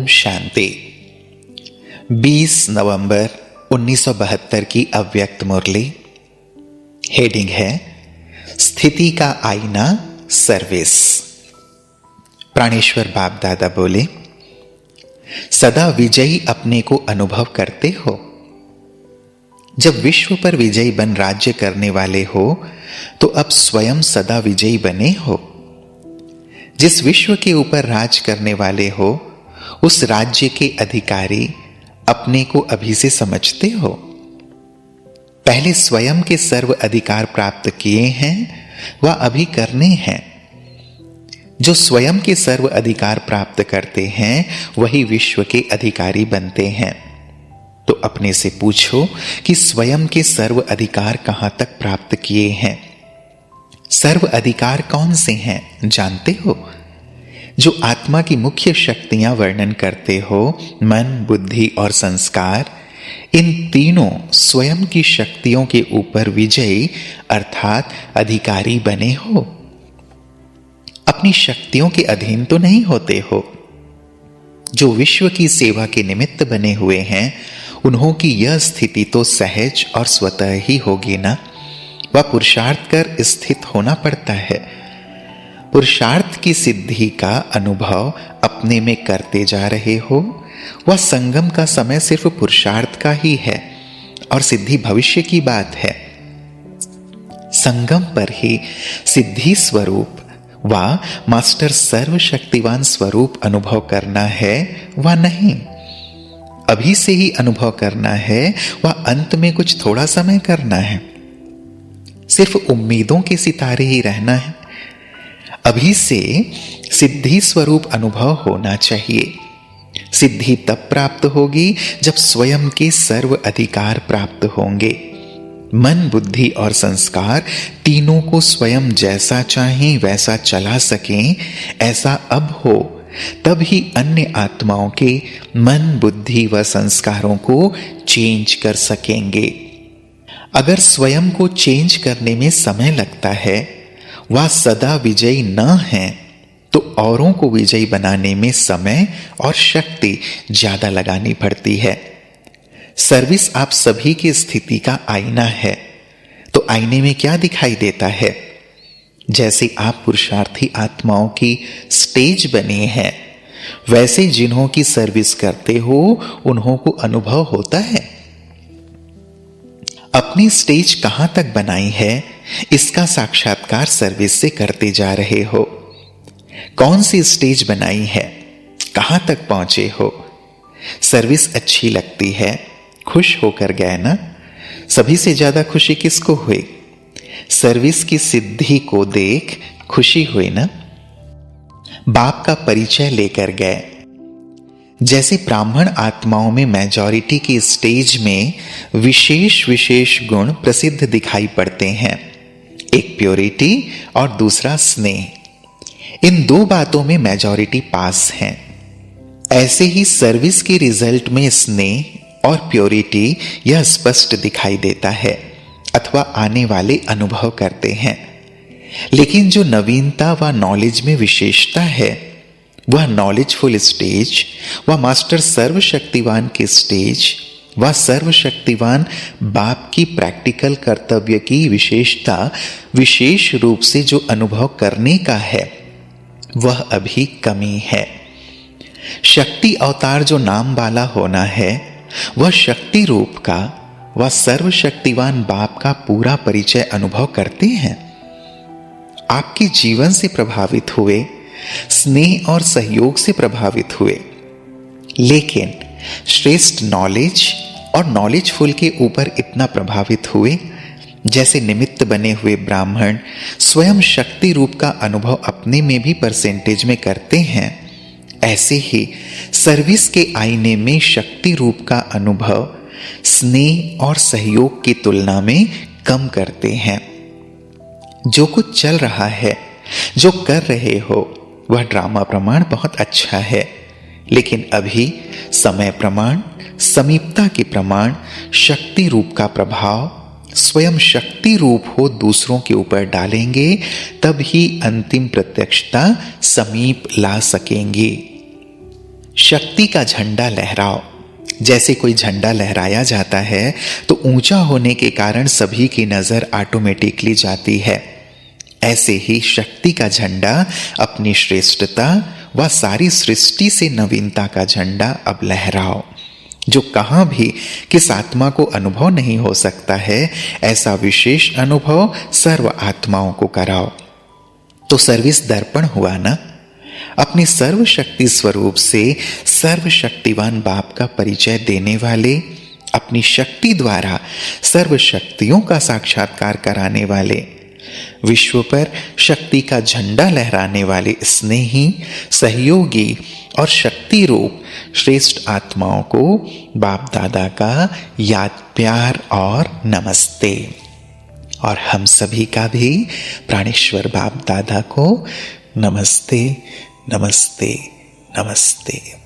शांति। 20 नवंबर 1972 की अव्यक्त मुरली। हेडिंग है स्थिति का आईना सर्विस। प्राणेश्वर बाप दादा बोले, सदा विजयी अपने को अनुभव करते हो। जब विश्व पर विजयी बन राज्य करने वाले हो तो अब स्वयं सदा विजयी बने हो। जिस विश्व के ऊपर राज करने वाले हो उस राज्य के अधिकारी अपने को अभी से समझते हो। पहले स्वयं के सर्व अधिकार प्राप्त किए हैं वह अभी करने हैं। जो स्वयं के सर्व अधिकार प्राप्त करते हैं वही विश्व के अधिकारी बनते हैं। तो अपने से पूछो कि स्वयं के सर्व अधिकार कहां तक प्राप्त किए हैं। सर्व अधिकार कौन से हैं जानते हो? जो आत्मा की मुख्य शक्तियां वर्णन करते हो, मन, बुद्धि और संस्कार, इन तीनों स्वयं की शक्तियों के ऊपर विजयी अर्थात अधिकारी बने हो। अपनी शक्तियों के अधीन तो नहीं होते हो। जो विश्व की सेवा के निमित्त बने हुए हैं उन्हों की यह स्थिति तो सहज और स्वतः ही होगी ना। वह पुरुषार्थ कर स्थित होना पड़ता है। पुरुषार्थ की सिद्धि का अनुभव अपने में करते जा रहे हो। वह संगम का समय सिर्फ पुरुषार्थ का ही है और सिद्धि भविष्य की बात है। संगम पर ही सिद्धि स्वरूप व मास्टर सर्वशक्तिवान स्वरूप अनुभव करना है व नहीं। अभी से ही अनुभव करना है व अंत में कुछ थोड़ा समय करना है। सिर्फ उम्मीदों के सितारे ही रहना है। अभी से सिद्धि स्वरूप अनुभव होना चाहिए। सिद्धि तब प्राप्त होगी जब स्वयं के सर्व अधिकार प्राप्त होंगे। मन, बुद्धि और संस्कार तीनों को स्वयं जैसा चाहें वैसा चला सकें, ऐसा अब हो। तब ही अन्य आत्माओं के मन, बुद्धि व संस्कारों को चेंज कर सकेंगे। अगर स्वयं को चेंज करने में समय लगता है, वह सदा विजयी न है, तो औरों को विजयी बनाने में समय और शक्ति ज्यादा लगानी पड़ती है। सर्विस आप सभी की स्थिति का आईना है। तो आईने में क्या दिखाई देता है? जैसे आप पुरुषार्थी आत्माओं की स्टेज बने हैं, वैसे जिन्हों की सर्विस करते हो उन्हों को अनुभव होता है। अपनी स्टेज कहां तक बनाई है इसका साक्षात्कार सर्विस से करते जा रहे हो। कौन सी स्टेज बनाई है, कहां तक पहुंचे हो। सर्विस अच्छी लगती है, खुश होकर गए ना। सभी से ज्यादा खुशी किसको हुई? सर्विस की सिद्धि को देख खुशी हुई ना। बाप का परिचय लेकर गए। जैसे ब्राह्मण आत्माओं में मेजॉरिटी की स्टेज में विशेष गुण प्रसिद्ध दिखाई पड़ते हैं, एक प्योरिटी और दूसरा स्नेह। इन दो बातों में मेजॉरिटी पास है। ऐसे ही सर्विस के रिजल्ट में स्नेह और प्योरिटी यह स्पष्ट दिखाई देता है अथवा आने वाले अनुभव करते हैं। लेकिन जो नवीनता व नॉलेज में विशेषता है वह नॉलेजफुल स्टेज व मास्टर सर्वशक्तिवान के स्टेज व सर्वशक्तिवान बाप की प्रैक्टिकल कर्तव्य की विशेषता विशेष रूप से जो अनुभव करने का है वह अभी कमी है। शक्ति अवतार जो नाम वाला होना है वह शक्ति रूप का व सर्वशक्तिवान बाप का पूरा परिचय अनुभव करते हैं। आपके जीवन से प्रभावित हुए, स्नेह और सहयोग से प्रभावित हुए, लेकिन श्रेष्ठ नॉलेज और नॉलेजफुल के ऊपर इतना प्रभावित हुए जैसे निमित्त बने हुए ब्राह्मण स्वयं शक्ति रूप का अनुभव अपने में भी परसेंटेज में करते हैं। ऐसे ही सर्विस के आईने में शक्ति रूप का अनुभव स्नेह और सहयोग की तुलना में कम करते हैं। जो कुछ चल रहा है, जो कर रहे हो, वह ड्रामा प्रमाण बहुत अच्छा है, लेकिन अभी समय प्रमाण, समीपता के प्रमाण, शक्ति रूप का प्रभाव स्वयं शक्ति रूप हो दूसरों के ऊपर डालेंगे तब ही अंतिम प्रत्यक्षता समीप ला सकेंगे। शक्ति का झंडा लहराओ। जैसे कोई झंडा लहराया जाता है तो ऊंचा होने के कारण सभी की नजर ऑटोमेटिकली जाती है। ऐसे ही शक्ति का झंडा अपनी श्रेष्ठता व सारी सृष्टि से नवीनता का झंडा अब लहराओ। जो कहां भी किस आत्मा को अनुभव नहीं हो सकता है, ऐसा विशेष अनुभव सर्व आत्माओं को कराओ। तो सर्विस दर्पण हुआ ना। अपने सर्वशक्ति स्वरूप से सर्वशक्तिवान बाप का परिचय देने वाले, अपनी शक्ति द्वारा सर्व शक्तियों का साक्षात्कार कराने वाले, विश्व पर शक्ति का झंडा लहराने वाले स्नेही, सहयोगी और शक्ति रूप श्रेष्ठ आत्माओं को बाप दादा का याद, प्यार और नमस्ते। और हम सभी का भी प्राणेश्वर बाप दादा को नमस्ते, नमस्ते, नमस्ते।